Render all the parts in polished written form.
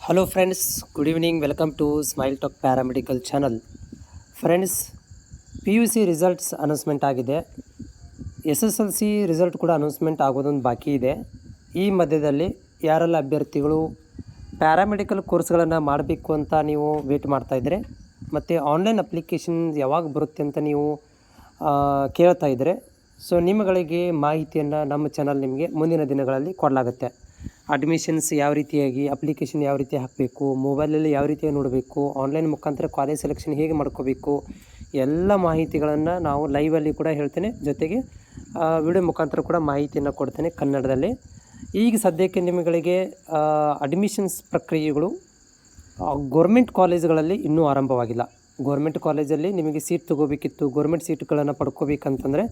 Hello friends, good evening. Welcome to Smile Talk paramedical channel. Friends, PUC results announcement ಆಗಿದೆ. SSLC result ಕೂಡ announcement ಆಗೋದೊಂದು ಬಾಕಿ ಇದೆ. ಈ ಮಧ್ಯದಲ್ಲಿ ಯಾರೆಲ್ಲ ಅಭ್ಯರ್ಥಿಗಳು ಪ್ಯಾರಾಮೆಡಿಕಲ್ ಕೋರ್ಸ್ಗಳನ್ನು ಮಾಡಬೇಕು ಅಂತ ನೀವು ವೇಟ್ ಮಾಡ್ತಾಯಿದ್ರೆ ಮತ್ತು ಆನ್ಲೈನ್ ಅಪ್ಲಿಕೇಶನ್ ಯಾವಾಗ ಬರುತ್ತೆ ಅಂತ ನೀವು ಕೇಳ್ತಾ ಇದ್ದರೆ, ಸೊ ನಿಮ್ಮಗಳಿಗೆ ಮಾಹಿತಿಯನ್ನು ನಮ್ಮ ಚಾನಲ್ ನಿಮಗೆ ಮುಂದಿನ ದಿನಗಳಲ್ಲಿ ಕೊಡಲಾಗುತ್ತೆ. ಅಡ್ಮಿಷನ್ಸ್ ಯಾವ ರೀತಿಯಾಗಿ, ಅಪ್ಲಿಕೇಶನ್ ಯಾವ ರೀತಿ ಹಾಕಬೇಕು, ಮೊಬೈಲಲ್ಲಿ ಯಾವ ರೀತಿಯಾಗಿ ನೋಡಬೇಕು, ಆನ್ಲೈನ್ ಮುಖಾಂತರ ಕಾಲೇಜ್ ಸೆಲೆಕ್ಷನ್ ಹೇಗೆ ಮಾಡ್ಕೋಬೇಕು, ಎಲ್ಲ ಮಾಹಿತಿಗಳನ್ನು ನಾವು ಲೈವಲ್ಲಿ ಕೂಡ ಹೇಳ್ತೇನೆ. ಜೊತೆಗೆ ವಿಡಿಯೋ ಮುಖಾಂತರ ಕೂಡ ಮಾಹಿತಿಯನ್ನು ಕೊಡ್ತೇನೆ ಕನ್ನಡದಲ್ಲಿ. ಈಗ ಸದ್ಯಕ್ಕೆ ನಿಮ್ಮಗಳಿಗೆ ಅಡ್ಮಿಷನ್ಸ್ ಪ್ರಕ್ರಿಯೆಗಳು ಗೋರ್ಮೆಂಟ್ ಕಾಲೇಜುಗಳಲ್ಲಿ ಇನ್ನೂ ಆರಂಭವಾಗಿಲ್ಲ. ಗೋರ್ಮೆಂಟ್ ಕಾಲೇಜಲ್ಲಿ ನಿಮಗೆ ಸೀಟ್ ತೊಗೋಬೇಕಿತ್ತು, ಗೋರ್ಮೆಂಟ್ ಸೀಟ್ಗಳನ್ನು ಪಡ್ಕೋಬೇಕಂತಂದರೆ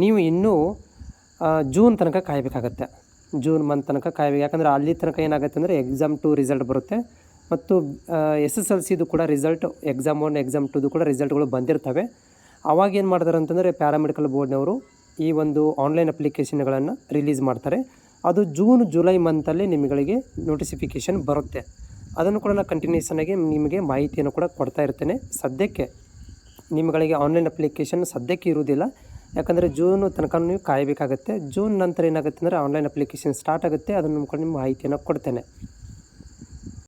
ನೀವು ಇನ್ನೂ ಜೂನ್ ತನಕ ಕಾಯಬೇಕಾಗತ್ತೆ. ಜೂನ್ ಮಂತ್ ತನಕ ಕಾಯಬೇಕು. ಯಾಕಂದರೆ ಅಲ್ಲಿ ತನಕ ಏನಾಗುತ್ತೆ ಅಂದರೆ ಎಕ್ಸಾಮ್ 2 ರಿಸಲ್ಟ್ ಬರುತ್ತೆ ಮತ್ತು SSLCದು ಕೂಡ ರಿಸಲ್ಟ್, ಎಕ್ಸಾಮ್ 1 ಎಕ್ಸಾಮ್ 2ದು ಕೂಡ ರಿಸಲ್ಟ್ಗಳು ಬಂದಿರ್ತವೆ. ಅವಾಗ ಏನು ಮಾಡ್ತಾರೆ ಅಂತಂದರೆ ಪ್ಯಾರಾಮೆಡಿಕಲ್ ಬೋರ್ಡ್ನವರು ಈ ಒಂದು ಆನ್ಲೈನ್ ಅಪ್ಲಿಕೇಶನ್ಗಳನ್ನು ರಿಲೀಸ್ ಮಾಡ್ತಾರೆ. ಅದು ಜೂನ್ ಜುಲೈ ಮಂತಲ್ಲಿ ನಿಮಗೆ ನೋಟಿಫಿಕೇಷನ್ ಬರುತ್ತೆ. ಅದನ್ನು ಕೂಡ ನಾನು ಕಂಟಿನ್ಯೂಷನ್ ಆಗಿ ನಿಮಗೆ ಮಾಹಿತಿಯನ್ನು ಕೂಡ ಕೊಡ್ತಾ ಇರ್ತೇನೆ. ಸದ್ಯಕ್ಕೆ ನಿಮ್ಮಗಳಿಗೆ ಆನ್ಲೈನ್ ಅಪ್ಲಿಕೇಶನ್ ಸದ್ಯಕ್ಕೆ ಇರುವುದಿಲ್ಲ. ಯಾಕಂದರೆ ಜೂನ್ ತನಕ ನೀವು ಕಾಯಬೇಕಾಗುತ್ತೆ. ಜೂನ್ ನಂತರ ಏನಾಗುತ್ತೆ ಅಂದರೆ ಆನ್ಲೈನ್ ಅಪ್ಲಿಕೇಶನ್ ಸ್ಟಾರ್ಟ್ ಆಗುತ್ತೆ. ಅದನ್ನು ಕೂಡ ನಿಮ್ಮ ಮಾಹಿತಿಯನ್ನು ಕೊಡ್ತೇನೆ.